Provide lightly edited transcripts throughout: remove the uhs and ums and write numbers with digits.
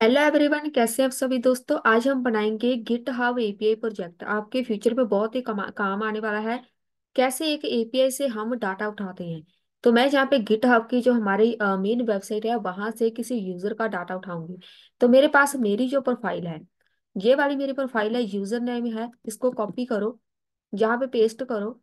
Hello everyone, कैसे हैं आप सभी दोस्तों। आज हम बनाएंगे गिट हब एपीआई प्रोजेक्ट। आपके फ्यूचर में बहुत ही काम आने वाला है। कैसे एक एपीआई से हम डाटा उठाते हैं। तो मैं जहाँ पे गिट हब की जो हमारी मेन वेबसाइट है वहां से किसी यूजर का डाटा उठाऊंगी। तो मेरे पास मेरी जो प्रोफाइल है, ये वाली मेरी प्रोफाइल है, यूजर नेम है, इसको कॉपी करो, जहाँ पे पेस्ट करो।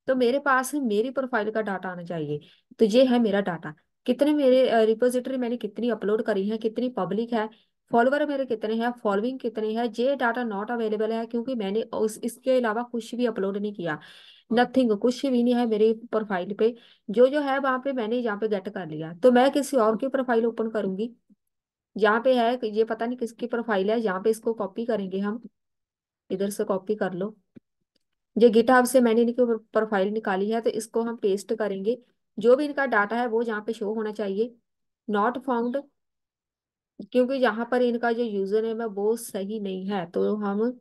तो मेरे पास मेरी प्रोफाइल का डाटा आना चाहिए। तो ये है मेरा डाटा। कितने मेरे रिपोजिटरी मैंने कितनी अपलोड करी है, कितनी पब्लिक है, फॉलोवर मेरे कितने हैं, फॉलोइंग कितनी है। ये डाटा नॉट अवेलेबल है क्योंकि मैंने इसके अलावा कुछ भी अपलोड नहीं किया। नथिंग, कुछ भी नहीं है मेरी प्रोफाइल पे। जो है वहां पे मैंने यहाँ पे गेट कर लिया। तो मैं किसी और की प्रोफाइल ओपन करूंगी। यहाँ पे है, ये पता नहीं किसकी प्रोफाइल है, यहाँ पे इसको कॉपी करेंगे हम। इधर से कॉपी कर लो। ये गिटहब से मैंने इनकी प्रोफाइल निकाली है, तो इसको हम पेस्ट करेंगे। जो भी इनका डाटा है वो यहाँ पे शो होना चाहिए। नॉट फाउंड, क्योंकि यहाँ पर इनका जो यूजर नेम है वो सही नहीं है, तो हम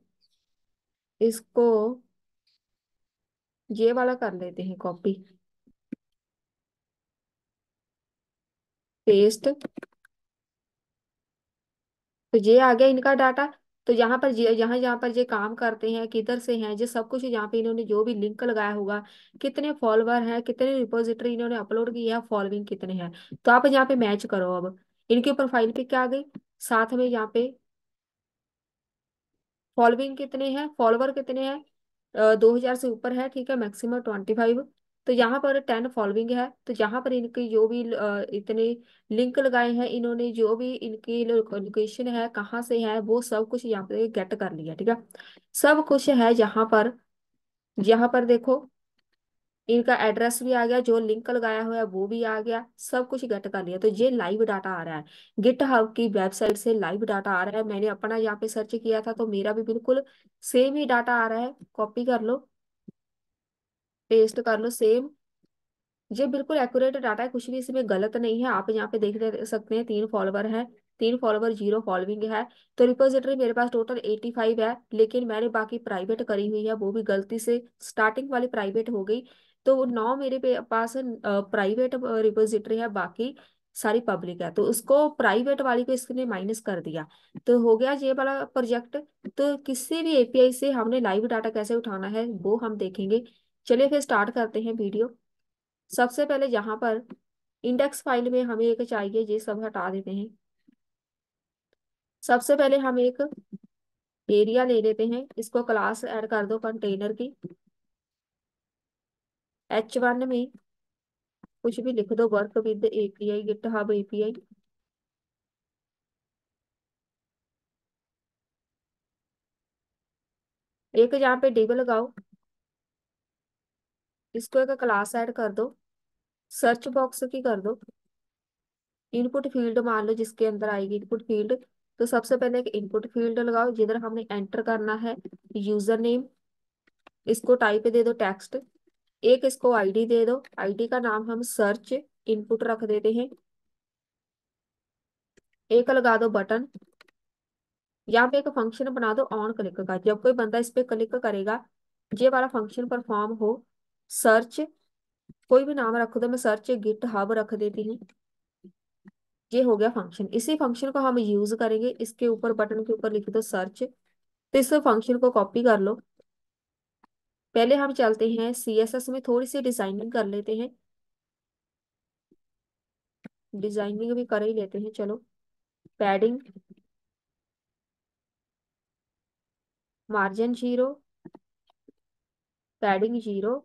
इसको ये वाला कर लेते हैं कॉपी पेस्ट। तो ये आ गया इनका डाटा। तो यहाँ पर यहाँ यहाँ पर ये काम करते हैं, किधर से हैं, ये सब कुछ यहाँ पे इन्होंने जो भी लिंक लगाया होगा, कितने फॉलोवर हैं, कितने रिपोजिटरी इन्होंने अपलोड की है, फॉलोइंग कितने हैं। तो आप यहाँ पे मैच करो। अब इनके प्रोफाइल पे क्या आ गई, साथ में यहाँ पे फॉलोइंग कितने हैं, फॉलोवर कितने हैं। 2000 से ऊपर है, ठीक है, मैक्सिमम 25। तो यहाँ पर 10 फॉलोइंग है। तो यहाँ पर इनकी जो भी इतने लिंक लगाए हैं इन्होंने, जो भी इनकी लोकेशन है, कहाँ से है, वो सब कुछ यहाँ पे गेट कर लिया, ठीक है। सब कुछ है यहाँ पर देखो, इनका एड्रेस भी आ गया, जो लिंक लगाया हुआ है वो भी आ गया, सब कुछ गेट कर लिया। तो ये लाइव डाटा आ रहा है, गिट हब की वेबसाइट से लाइव डाटा आ रहा है। मैंने अपना यहाँ पे सर्च किया था तो मेरा भी बिल्कुल सेम ही डाटा आ रहा है। कॉपी कर लो, पेस्ट कर लो, सेम। ये बिल्कुल एक्यूरेट डाटा है, कुछ भी इसमें गलत नहीं है। आप यहाँ पे सकते हैं 3 फॉलोवर है, 3 फॉलोवर, 0 फॉलोइंग है। तो रिपोजिटरी मेरे पास टोटल 85 है, लेकिन मैंने बाकी प्राइवेट करी हुई है, वो भी गलती से स्टार्टिंग वाली प्राइवेट हो गई। तो 9 मेरे पास प्राइवेट रिपोजिटरी है, बाकी सारी पब्लिक है। तो उसको प्राइवेट वाली को इसने माइनस कर दिया। तो हो गया ये वाला प्रोजेक्ट। तो किसी भी एपीआई से हमने लाइव डाटा कैसे उठाना है वो हम देखेंगे। चलिए फिर स्टार्ट करते हैं वीडियो। सबसे पहले यहाँ पर इंडेक्स फाइल में हमें एक चाहिए, ये सब हटा देते हैं। सबसे पहले हम एक एरिया ले लेते हैं, इसको क्लास ऐड कर दो कंटेनर की। H1 में कुछ भी लिख दो, work with API, GitHub API. एक यहाँ पे डिव लगाओ, इसको एक क्लास ऐड कर दो। सर्च बॉक्स की कर दो इनपुट फील्ड, मान लो जिसके अंदर आएगी इनपुट फील्ड। तो सबसे पहले एक इनपुट फील्ड लगाओ जिधर हमने एंटर करना है यूजर नेम। इसको टाइप दे दो टेक्स्ट। एक इसको आईडी दे दो, आईडी का नाम हम सर्च इनपुट रख देते हैं। एक लगा दो बटन। यहाँ पे एक फंक्शन बना दो ऑन क्लिक का, जब कोई बंदा इस पे क्लिक करेगा ये वाला फंक्शन परफॉर्म हो। सर्च, कोई भी नाम रख दो, मैं सर्च गिट हब रख देती हूँ। ये हो गया फंक्शन। इसी फंक्शन को हम यूज करेंगे, इसके ऊपर बटन के ऊपर लिख दो सर्च। तो इस फंक्शन को कॉपी कर लो। पहले हम चलते हैं सीएसएस में, थोड़ी सी डिजाइनिंग कर लेते हैं। डिजाइनिंग भी कर ही लेते हैं, चलो। Padding, margin 0, padding 0।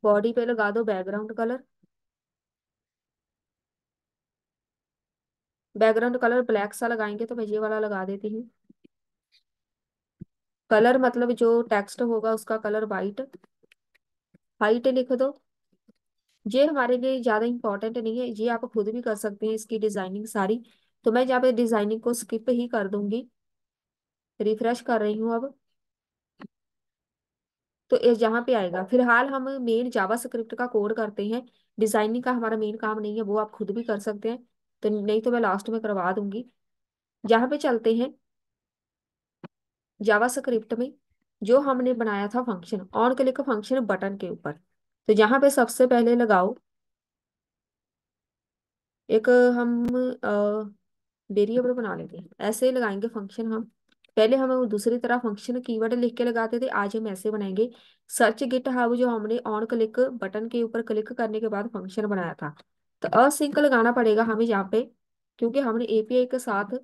बॉडी पे लगा दो background colour. Background colour black सा लगाएंगे, तो मैं ये वाला लगा देती हूँ। कलर मतलब जो टेक्स्ट होगा उसका कलर वाइट। हाइट लिख दो। ये हमारे लिए ज्यादा इंपॉर्टेंट नहीं है, ये आप खुद भी कर सकते हैं इसकी डिजाइनिंग सारी। तो मैं यहाँ पे डिजाइनिंग को स्किप ही कर दूंगी। रिफ्रेश कर रही हूँ अब। तो ये यहाँ पे आएगा। फिलहाल हम मेन जावा स्क्रिप्ट का कोड करते हैं। डिजाइनिंग का हमारा मेन काम नहीं है, वो आप खुद भी कर सकते हैं। तो नहीं तो मैं लास्ट में करवा दूंगी। यहाँ पे चलते हैं जावा स्क्रिप्ट में, जो हमने बनाया था function on click function button के ऊपर। तो यहाँ पे सबसे पहले लगाओ एक हम वेरिएबल बना लेते हैं, ऐसे ही लगाएंगे फंक्शन हम। पहले हम वो दूसरी तरह फंक्शन कीवर्ड लिख के लगाते थे, आज हम ऐसे बनाएंगे। सर्च गिट हब जो हमने ऑन क्लिक बटन के ऊपर क्लिक करने के बाद फंक्शन बनाया था, तो असिंक लगाना पड़ेगा हमें यहाँ पे, क्योंकि हमने एपीआई के साथ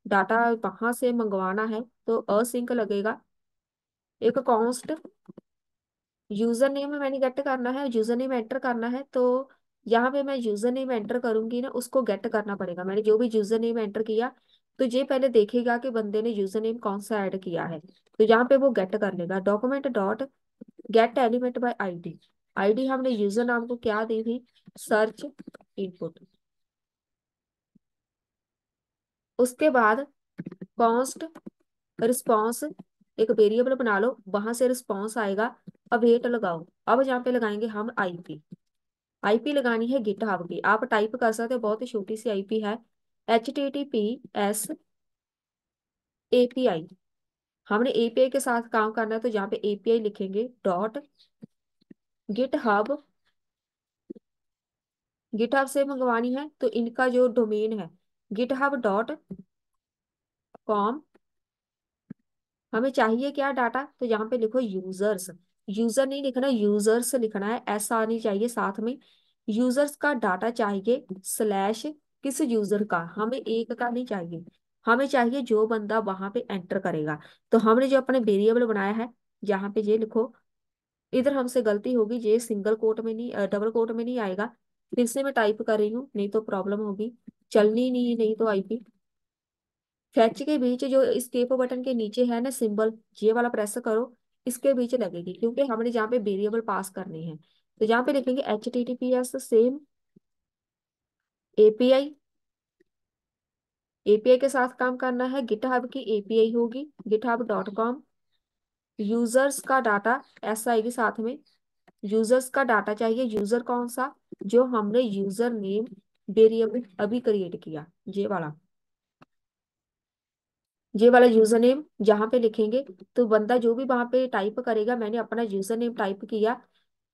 डाटा वहां से मंगवाना है, तो असिंक लगेगा। एक कॉन्स्ट यूजर नेम मैंने गेट करना है, यूजर नेम एंटर करना है, तो यहाँ पे मैं यूजर नेम एंटर करूंगी ना, उसको गेट करना पड़ेगा। मैंने जो भी यूजर नेम एंटर किया, तो ये पहले देखेगा कि बंदे ने यूजर नेम कौन सा ऐड किया है, तो यहाँ पे वो गेट कर लेगा। Document dot gate element by ID. ID हमने यूजर नाम को क्या दी थी, सर्च इनपुट। उसके बाद कॉन्स्ट रिस्पॉन्स, एक वेरिएबल बना लो, वहां से रिस्पॉन्स आएगा, अवेट लगाओ। अब यहाँ पे लगाएंगे हम आईपी। आईपी लगानी है गिटहब की, आप टाइप कर सकते हो, बहुत ही छोटी सी आईपी है, HTTPS API। हमने एपीआई के साथ काम करना है, तो जहाँ पे एपीआई लिखेंगे डॉट गिटहब। गिटहब से मंगवानी है, तो इनका जो डोमेन है github.com। हमें चाहिए क्या डाटा, तो यहाँ पे लिखो यूजर्स। यूजर नहीं लिखना, यूजर्स लिखना है, ऐसा आनी चाहिए साथ में। यूजर्स का डाटा चाहिए स्लैश किस यूजर का, हमें एक का नहीं चाहिए, हमें चाहिए जो बंदा वहां पे एंटर करेगा। तो हमने जो अपने वेरिएबल बनाया है, यहाँ पे ये लिखो। इधर हमसे गलती होगी, ये सिंगल कोट में नहीं, डबल कोट में नहीं आएगा। फिर से मैं टाइप कर रही हूँ, नहीं तो प्रॉब्लम होगी, चलनी नहीं, नहीं तो आईपी। फैच के बीच जो स्केप बटन के नीचे है ना सिंबल, ये वाला प्रेस करो, इसके बीच लगेगी, क्योंकि हमने जहाँ पे वेरिएबल पास करने हैं। तो यहाँ पे लिखेंगे HTTPS सेम एपीआई। एपीआई के साथ काम करना है, गिटहब की एपीआई होगी github.com। यूजर्स का डाटा ऐसा आएगी साथ में, यूजर्स का डाटा चाहिए, यूजर कौन सा, जो हमने यूजर नेम वेरिएबल अभी क्रिएट किया, ये वाला यूजर नेम जहाँ पे लिखेंगे, तो बंदा जो भी वहां पे टाइप करेगा, मैंने अपना यूजर नेम टाइप किया,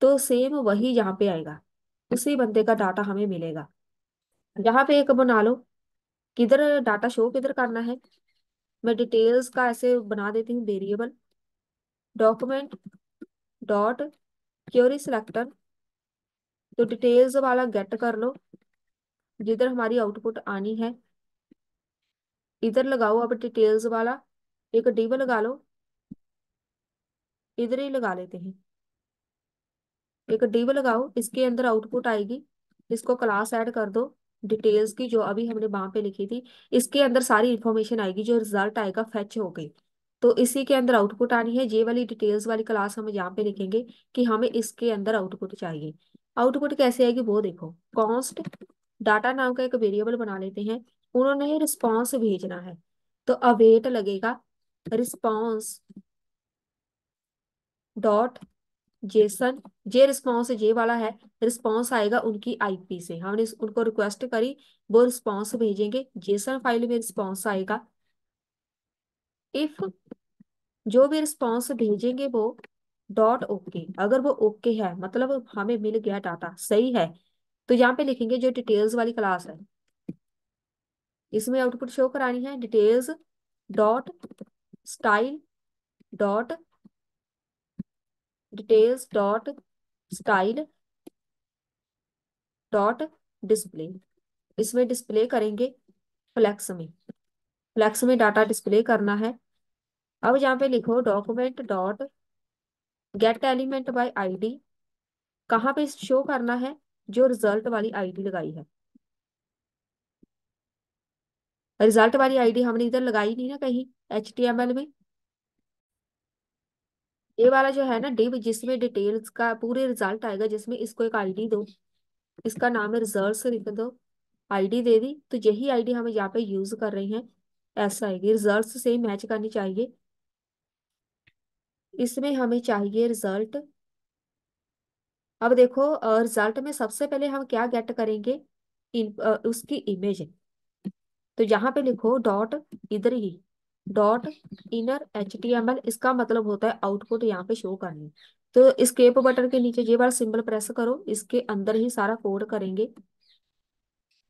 तो सेम वही यहाँ पे आएगा, उसी बंदे का डाटा हमें मिलेगा। यहाँ पे एक बना लो, किधर डाटा शो किधर करना है, मैं डिटेल्स का ऐसे बना देती हूँ variable. Document dot query selector, तो डिटेल्स वाला गेट कर लो, जिधर हमारी आउटपुट आनी है, इधर लगाओ। अब डिटेल्स वाला एक डिव लगा लो, इधर ही लगा लेते हैं, एक डिव लगाओ, इसके अंदर आउटपुट आएगी, इसको क्लास ऐड कर दो, डिटेल्स की जो अभी हमने वहां पे लिखी थी, इसके अंदर सारी इंफॉर्मेशन आएगी, जो रिजल्ट आएगा फैच हो गई, तो इसी के अंदर आउटपुट आनी है। ये वाली डिटेल्स वाली क्लास हम यहाँ पे लिखेंगे कि हमें इसके अंदर आउटपुट चाहिए। आउटपुट कैसे आएगी वो देखो, कॉन्स्ट डाटा नाम का एक वेरिएबल बना लेते हैं, उन्होंने रिस्पॉन्स भेजना है, तो अवेट लगेगा, रिस्पॉन्स डॉट जेसन। जे रिस्पॉन्स जे वाला है, रिस्पॉन्स आएगा उनकी आईपी से, हमने उनको रिक्वेस्ट करी, वो रिस्पॉन्स भेजेंगे, जेसन फाइल में रिस्पॉन्स आएगा। इफ जो भी रिस्पॉन्स भेजेंगे वो डॉट ओके, अगर वो ओके है मतलब हमें मिल गया डाटा सही है, तो यहाँ पे लिखेंगे जो डिटेल्स वाली क्लास है, इसमें आउटपुट शो करानी है, details dot style dot details dot style dot display. इसमें डिस्प्ले करेंगे फ्लेक्स में, फ्लेक्स में डाटा डिस्प्ले करना है। अब यहाँ पे लिखो document dot gate element by ID, कहाँ पे शो करना है, जो रिजल्ट वाली आईडी लगाई है। रिजल्ट वाली आईडी हमने इधर लगाई नहीं ना कहीं, HTML में। ये वाला जो है ना डिव, जिसमें डिटेल्स का पूरे रिजल्ट आएगा, जिसमें इसको एक आईडी दो, इसका नाम है रिजल्ट लिख दो, आईडी दे दी, तो यही आईडी हम यहाँ पे यूज कर रहे हैं, ऐसा आएगी, रिजल्ट से मैच करनी चाहिए। इसमें हमें चाहिए रिजल्ट। अब देखो रिजल्ट में सबसे पहले हम क्या गेट करेंगे, उसकी इमेज। तो यहाँ पे लिखो डॉट, इधर ही डॉट इनर HTML, इसका मतलब होता है आउटपुट यहाँ पे शो करनी। तो escape बटन के नीचे ये वाला सिंबल प्रेस करो, इसके अंदर ही सारा कोड करेंगे।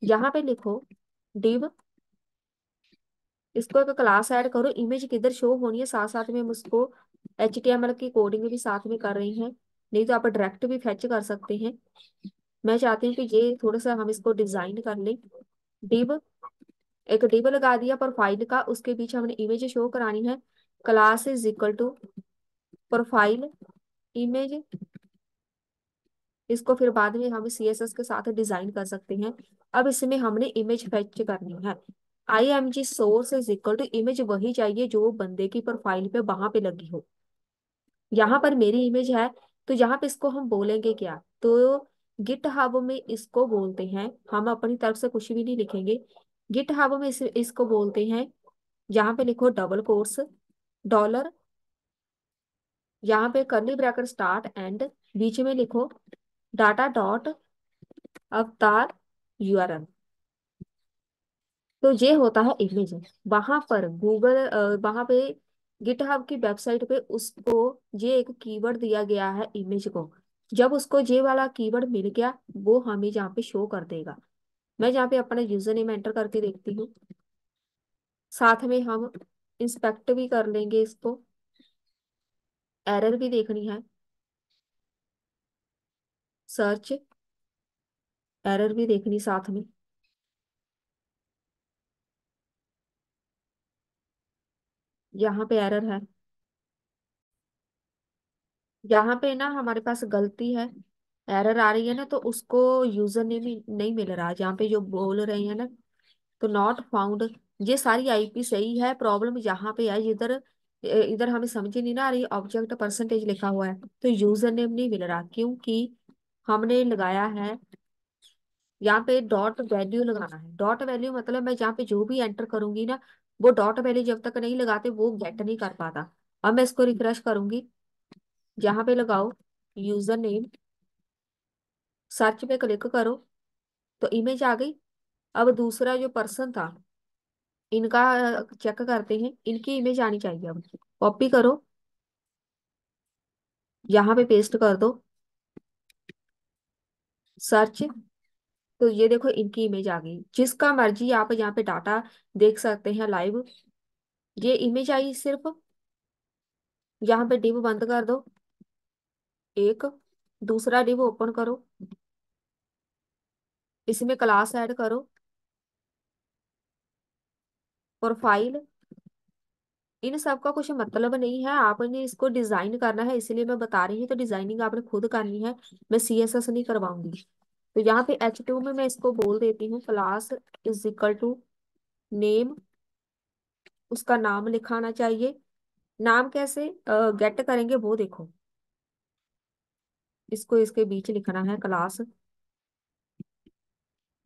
यहाँ पे लिखो डिव इसको एक क्लास ऐड करो, इमेज किधर शो होनी है, साथ साथ में हम उसको HTML की कोडिंग भी साथ में कर रही हैं, नहीं तो आप डायरेक्ट भी फेच कर सकते हैं। मैं चाहती हूँ कि ये थोड़ा सा हम इसको डिजाइन कर लें। डिव, एक डिव लगा दिया प्रोफाइल का, उसके पीछे हमने इमेज शो करानी है। Class is equal to profile image. इसको फिर बाद में हम CSS के साथ डिजाइन कर सकते हैं। अब इसमें हमने इमेज फेच करनी है। IMG source is equal to image वही चाहिए जो बंदे की प्रोफाइल पे वहां पे लगी हो। यहाँ पर मेरी इमेज है, तो यहाँ पे इसको हम बोलेंगे क्या, तो गिट हब में इसको बोलते हैं, हम अपनी तरफ से कुछ भी नहीं लिखेंगे। गिट हब में इसको बोलते हैं, यहाँ पे लिखो डबल कोर्स डॉलर, यहाँ पे करली ब्रैकेट स्टार्ट एंड, बीच में लिखो डाटा डॉट अवतार URL। तो ये होता है इमेज। वहां पर गूगल, वहां पे गिटहब की वेबसाइट पे उसको ये एक कीवर्ड दिया गया है इमेज को। जब उसको ये वाला कीवर्ड मिल गया, वो हमें यहाँ पे शो कर देगा। मैं यहाँ पे अपना यूजर नेम एंटर करके देखती हूँ, साथ में हम इंस्पेक्ट भी कर लेंगे इसको, एरर भी देखनी है, सर्च एरर भी देखनी साथ में। यहाँ पे एरर है, यहाँ पे ना हमारे पास गलती है, एरर आ रही है ना, तो उसको यूजर नेम ही नहीं मिल रहा जहाँ पे जो बोल रहे हैं ना, तो नॉट फाउंड। ये सारी IP सही है, प्रॉब्लम यहाँ पे है, इधर इधर हमें समझ ही नहीं ना आ रही, ऑब्जेक्ट परसेंटेज लिखा हुआ है तो यूजर नेम नहीं मिल रहा, क्योंकि हमने लगाया है यहाँ पे डॉट वैल्यू लगाना है। डॉट वैल्यू मतलब मैं जहाँ पे जो भी एंटर करूंगी ना, वो डॉट वैल्यू जब तक नहीं लगाते वो गेट नहीं कर पाता। अब मैं इसको रिफ्रेश करूंगी, यहाँ पे लगाओ यूजर नेम, सर्च पे क्लिक करो, तो इमेज आ गई। अब दूसरा जो पर्सन था, इनका चेक करते हैं, इनकी इमेज आनी चाहिए। अब कॉपी करो, यहाँ पे पेस्ट कर दो, सर्च, तो ये देखो इनकी इमेज आ गई। जिसका मर्जी आप यहाँ पे डाटा देख सकते हैं लाइव। ये इमेज आई सिर्फ, यहाँ पे डिव बंद कर दो, एक दूसरा डिव ओपन करो, इसमें क्लास ऐड करो, प्रोफाइल। इन सब का कुछ मतलब नहीं है, आपने इसको डिजाइन करना है, इसलिए मैं बता रही हूँ, तो डिजाइनिंग आपने खुद करनी है, मैं CSS नहीं करवाऊंगी। तो यहाँ पे H2 में मैं इसको बोल देती हूँ class is equal to name, उसका नाम लिखाना चाहिए। नाम कैसे गेट करेंगे वो देखो, इसको इसके बीच लिखना है क्लास,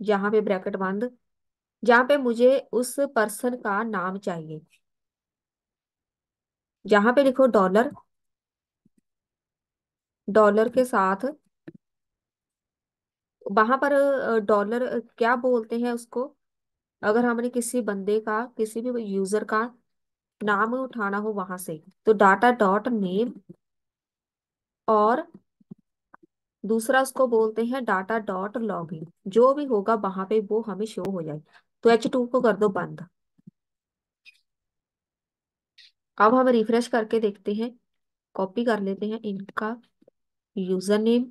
यहाँ पे ब्रैकेट बंद, जहाँ पे मुझे उस पर्सन का नाम चाहिए, जहाँ पे लिखो डॉलर, डॉलर के साथ वहां पर डॉलर क्या बोलते हैं उसको, अगर हमने किसी बंदे का, किसी भी यूजर का नाम उठाना हो वहां से, तो डाटा डॉट नेम, और दूसरा उसको बोलते हैं डाटा डॉट लॉगिन। जो भी होगा वहां पे वो हमें शो हो जाए। तो H2 को कर दो बंद। अब हम रिफ्रेश करके देखते हैं, कॉपी कर लेते हैं इनका यूजर नेम,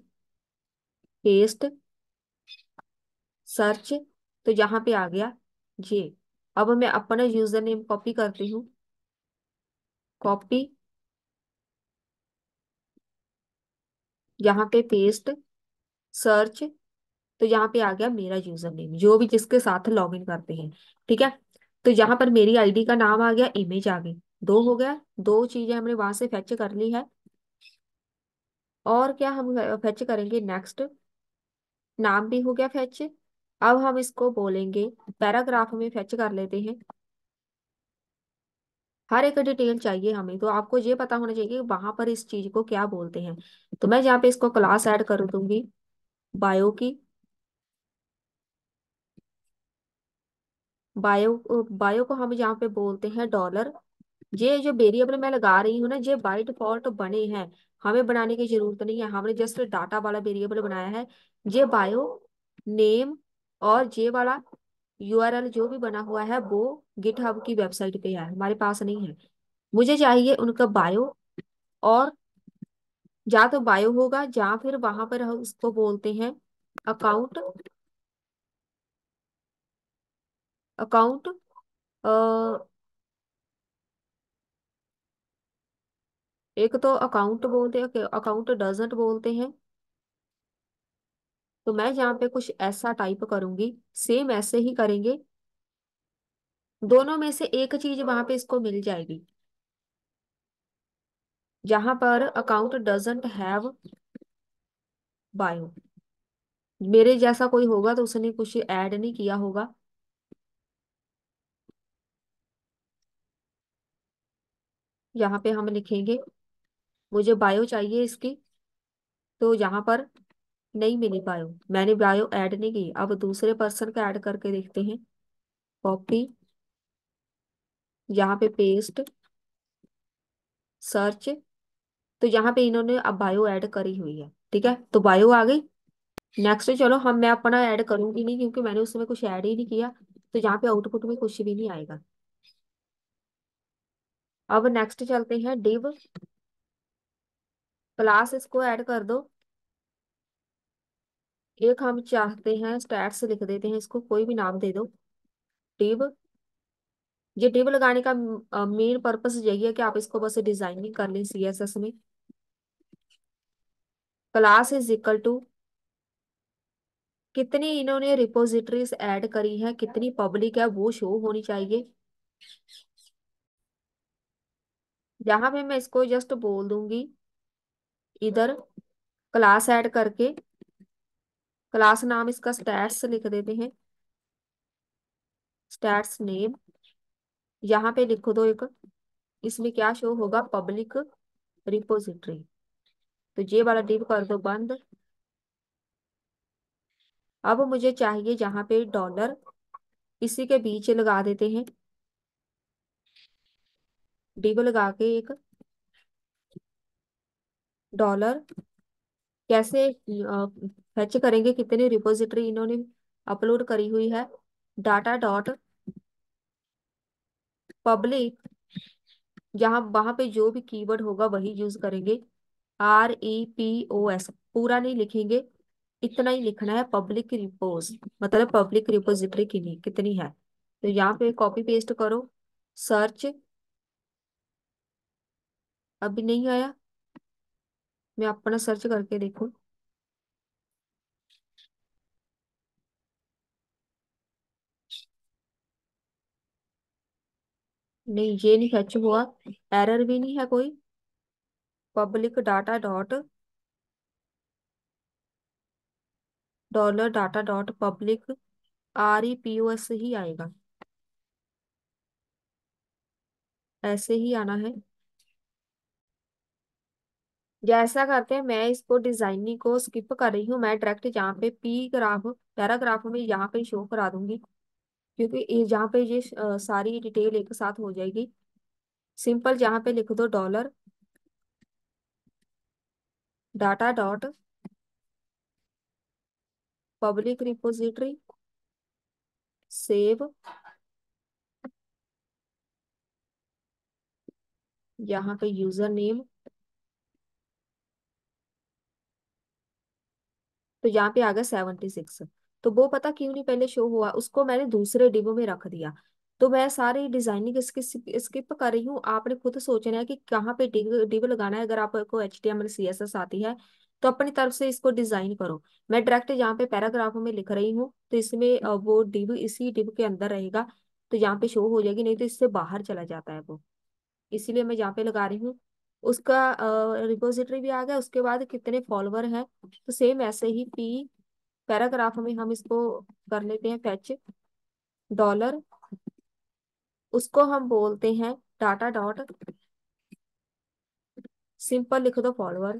पेस्ट, सर्च, तो यहाँ पे आ गया ये। अब मैं अपना यूजर नेम कॉपी करती हूँ, कॉपी, यहाँ पे पेस्ट, सर्च, तो यहाँ पे आ गया मेरा यूजर नेम, जो भी जिसके साथ लॉगिन करते हैं। ठीक है, तो यहाँ पर मेरी ID का नाम आ गया, इमेज आ गई, दो हो गया, दो चीजें हमने वहां से फेच कर ली है। और क्या हम फेच करेंगे नेक्स्ट, नाम भी हो गया फेच। अब हम इसको बोलेंगे पैराग्राफ में फेच कर लेते हैं, हर एक डिटेल चाहिए हमें, तो आपको ये पता होना चाहिए कि वहां पर इस चीज को क्या बोलते हैं। तो मैं यहाँ पे इसको क्लास ऐड कर दूंगी बायो की, बायो, बायो को हम यहाँ पे बोलते हैं डॉलर। ये जो वेरिएबल मैं लगा रही हूँ ना, ये बाय डिफॉल्ट बने हैं, हमें बनाने की जरूरत नहीं है, हमने जस्ट डाटा वाला वेरिएबल बनाया है। ये बायो नेम, और ये वाला यूआरएल जो भी बना हुआ है वो गिटहब की वेबसाइट पे है, हमारे पास नहीं है। मुझे चाहिए उनका बायो, और या तो बायो होगा या फिर वहां पर हम उसको बोलते हैं अकाउंट। अकाउंट एक तो अकाउंट बोलते हैं, अकाउंट डजंट बोलते हैं। तो मैं यहाँ पे कुछ ऐसा टाइप करूंगी, सेम ऐसे ही करेंगे। दोनों में से एक चीज वहां पे इसको मिल जाएगी। जहां पर अकाउंट डजंट हैव बायो, मेरे जैसा कोई होगा तो उसने कुछ ऐड नहीं किया होगा। यहाँ पे हम लिखेंगे मुझे बायो चाहिए इसकी, तो यहाँ पर नहीं मिली बायो, मैंने बायो ऐड नहीं की। अब दूसरे पर्सन का ऐड करके देखते हैं। कॉपी, यहाँ पे पेस्ट, सर्च। तो यहाँ पे इन्होंने अब बायो ऐड करी हुई है, ठीक है, तो बायो आ गई। नेक्स्ट चलो, हम मैं अपना ऐड करूंगी नहीं क्योंकि मैंने उसमें कुछ ऐड ही नहीं किया। तो यहाँ पे आउटपुट में कुछ भी नहीं आएगा। अब नेक्स्ट चलते हैं, डिव क्लास, इसको ऐड कर दो। एक हम चाहते हैं स्टैट्स, लिख देते हैं इसको, कोई भी नाम दे दो। डिव, ये डिव लगाने का मेन पर्पस यही है कि आप इसको बस डिजाइनिंग कर लें सीएसएस में। क्लास इज इक्वल टू, कितनी इन्होंने रिपोजिटरीज ऐड करी है, कितनी पब्लिक है वो शो होनी चाहिए। यहाँ पे मैं इसको जस्ट बोल दूंगी, इधर क्लास ऐड करके क्लास नाम इसका स्टैट्स लिख देते हैं, स्टैट्स नेम। यहाँ पे लिखो दो एक, इसमें क्या शो होगा, पब्लिक रिपोजिटरी। तो ये वाला डिव कर दो बंद। अब मुझे चाहिए जहाँ पे डॉलर, इसी के बीच लगा देते हैं डिव लगा के एक डॉलर। कैसे फेच करेंगे कितने रिपोजिटरी इन्होंने अपलोड करी हुई है। डाटा डॉट पब्लिक, जहाँ वहां पे जो भी कीवर्ड होगा वही यूज करेंगे। REPOS, पूरा नहीं लिखेंगे, इतना ही लिखना है, पब्लिक रिपोज, मतलब पब्लिक रिपोजिटरी कितनी है। तो यहाँ पे कॉपी पेस्ट करो, सर्च। अभी नहीं आया, मैं अपना सर्च करके देखूं। नहीं, ये नहीं फैच हुआ, एरर भी नहीं है कोई। Public data dot dollar data dot public REPOS ही आएगा, ऐसे ही आना है। जैसा करते हैं, मैं इसको डिजाइनिंग को स्किप कर रही हूँ, मैं डायरेक्ट जहाँ पे पी ग्राफ पैराग्राफ में यहाँ पे शो करा दूंगी, क्योंकि जहाँ पे ये सारी डिटेल एक साथ हो जाएगी। सिंपल जहाँ पे लिख दो dollar data dot public repository save, यहाँ पे यूजर नेम। तो यहाँ पे आ गया 76। तो वो पता क्यों नहीं पहले शो हुआ, उसको मैंने दूसरे डिबो में रख दिया। तो मैं सारी डिजाइनिंग इसकी स्किप कर रही हूँ, आपने खुद सोचना है कि कहाँ पे डिब लगाना है। अगर आपको HTML CSS आती है तो अपनी तरफ से इसको डिजाइन करो। मैं डायरेक्ट यहाँ पे पैराग्राफ में लिख रही हूँ, तो इसमें वो डिब इसी डिब के अंदर रहेगा, तो यहाँ पे शो हो जाएगी, नहीं तो इससे बाहर चला जाता है वो। इसीलिए मैं यहाँ पे लगा रही हूँ। उसका रिपोजिटरी भी आ गया, उसके बाद कितने फॉलोवर हैं, तो सेम ऐसे ही पी पैराग्राफ में हम इसको कर लेते हैं फैच डॉलर, उसको हम बोलते हैं डाटा डॉट सिंपल, लिख दो फॉलोवर।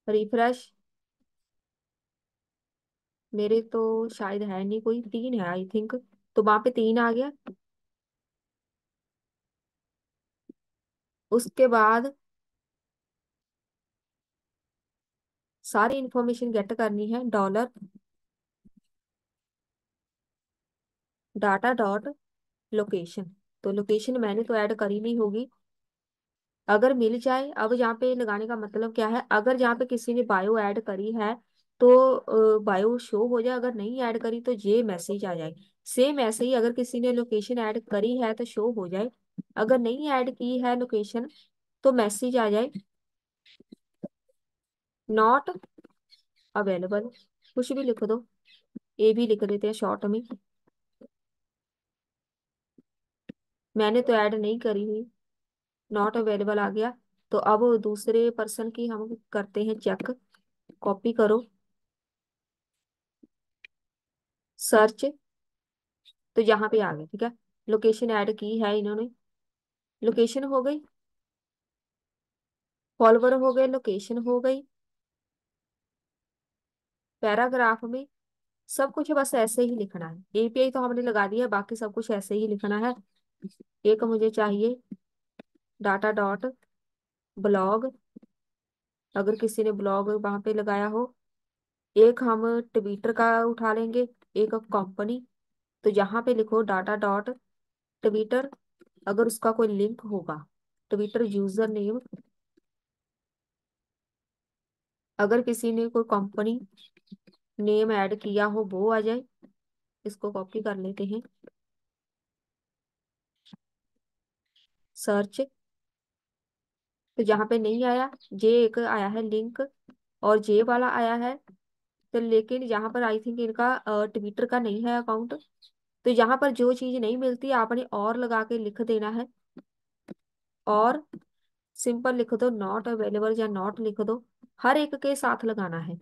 रिफ्रेश, मेरे तो शायद है नहीं कोई, 3 है आई थिंक, तो वहां पे 3 आ गया। उसके बाद सारी इंफॉर्मेशन गेट करनी है डॉलर डाटा डॉट लोकेशन। तो लोकेशन मैंने तो ऐड करी नहीं होगी। अगर मिल जाए, अब यहाँ पे लगाने का मतलब क्या है, अगर जहाँ पे किसी ने बायो ऐड करी है तो बायो शो हो जाए, अगर नहीं ऐड करी तो ये मैसेज आ जाए। सेम ऐसे ही अगर किसी ने लोकेशन ऐड करी है तो शो हो जाए, अगर नहीं ऐड की है लोकेशन तो मैसेज आ जाए नॉट अवेलेबल। कुछ भी लिख दो, ए भी लिख देते हैं शॉर्ट में। मैंने तो ऐड नहीं करी हुई, नॉट अवेलेबल आ गया। तो अब दूसरे पर्सन की हम करते हैं चेक। कॉपी करो, सर्च, तो यहाँ पे आ गए, ठीक है। लोकेशन ऐड की है इन्होंने, लोकेशन हो गई, फॉलोवर हो गए, लोकेशन हो गई। पैराग्राफ में सब कुछ बस ऐसे ही लिखना है, एपीआई तो हमने लगा दिया, बाकी सब कुछ ऐसे ही लिखना है। एक मुझे चाहिए डाटा डॉट ब्लॉग, अगर किसी ने ब्लॉग वहां पे लगाया हो। एक हम ट्विटर का उठा लेंगे, एक कंपनी। तो यहाँ पे लिखो डाटा डॉट ट्विटर, अगर उसका कोई लिंक होगा, ट्विटर यूजर नेम, अगर किसी ने कोई कंपनी नेम ऐड किया हो वो आ जाए। इसको कॉपी कर लेते हैं, सर्च, तो जहाँ पे नहीं आया, जे एक आया है लिंक और जे वाला आया है। तो लेकिन यहाँ पर आई थिंक इनका ट्विटर का नहीं है अकाउंट। तो यहाँ पर जो चीज नहीं मिलती आपने और लगा के लिख देना है, और सिंपल लिख दो नॉट अवेलेबल या नॉट लिख दो, हर एक के साथ लगाना है,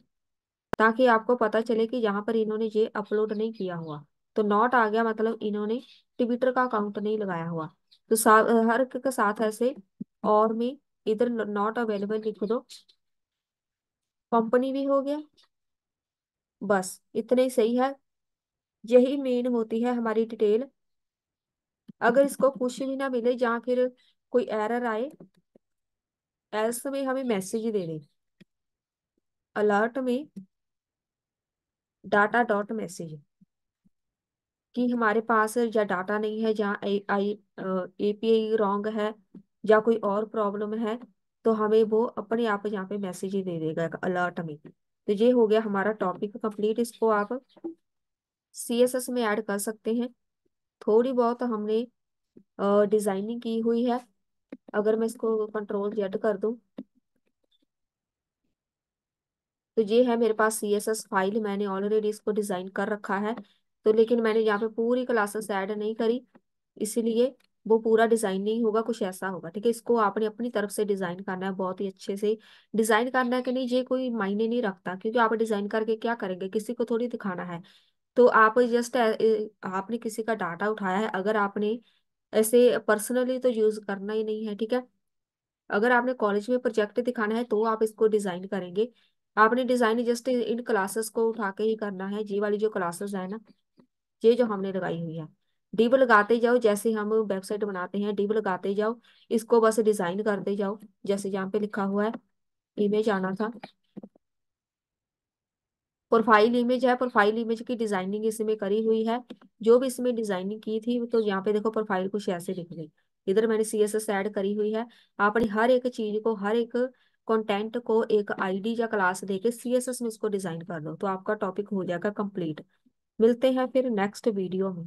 ताकि आपको पता चले कि यहाँ पर इन्होंने ये अपलोड नहीं किया हुआ। तो नॉट आ गया मतलब इन्होंने ट्विटर का अकाउंट नहीं लगाया हुआ। तो हर एक के साथ ऐसे, और में इधर नॉट अवेलेबल लिख दो, कंपनी भी हो गया। बस इतने ही सही है, यही मेन होती है हमारी डिटेल। अगर इसको कुछ भी ना मिले या फिर कोई एरर आए, एल्स में हमें मैसेज दे दें, अलर्ट में डाटा डॉट मैसेज, कि हमारे पास या डाटा नहीं है, जहाँ आई आई एपीआई रॉन्ग है या कोई और प्रॉब्लम है, तो हमें वो अपने आप यहाँ पे मैसेज ही दे देगा अलर्ट में। तो ये हो गया हमारा टॉपिक कंप्लीट। इसको आप सीएसएस में ऐड कर सकते हैं। थोड़ी बहुत हमने डिजाइनिंग की हुई है। अगर मैं इसको कंट्रोल जेड कर दूं तो ये है मेरे पास सीएसएस फाइल, मैंने ऑलरेडी इसको डिजाइन कर रखा है। तो लेकिन मैंने यहाँ पे पूरी क्लासेस ऐड नहीं करी, इसीलिए वो पूरा डिजाइन नहीं होगा, कुछ ऐसा होगा, ठीक है। इसको आपने अपनी तरफ से डिजाइन करना है, बहुत ही अच्छे से डिजाइन करना है कि नहीं ये कोई मायने नहीं रखता, क्योंकि आप डिजाइन करके क्या करेंगे, किसी को थोड़ी दिखाना है। तो आप जस्ट आपने किसी का डाटा उठाया है, अगर आपने ऐसे पर्सनली तो यूज करना ही नहीं है, ठीक है। अगर आपने कॉलेज में प्रोजेक्ट दिखाना है तो आप इसको डिजाइन करेंगे। आपने डिजाइन जस्ट इन क्लासेस को उठा के ही करना है, जी वाली जो क्लासेस है ना, ये जो हमने लगाई हुई है, डिव लगाते जाओ, जैसे हम वेबसाइट बनाते हैं डिव लगाते जाओ, इसको बस डिजाइन करते जाओ। जैसे यहाँ पे लिखा हुआ है इमेज आना था, प्रोफाइल इमेज है, प्रोफाइल इमेज की डिजाइनिंग इसमें करी हुई है। जो भी इसमें डिजाइनिंग की थी, तो यहाँ पे देखो प्रोफाइल कुछ ऐसे दिख गई, इधर मैंने सीएसएस ऐड करी हुई है। आपने हर एक चीज को, हर एक कंटेंट को एक आईडी या क्लास देके सीएसएस में इसको डिजाइन कर दो, तो आपका टॉपिक हो जाएगा कंप्लीट। मिलते हैं फिर नेक्स्ट वीडियो में।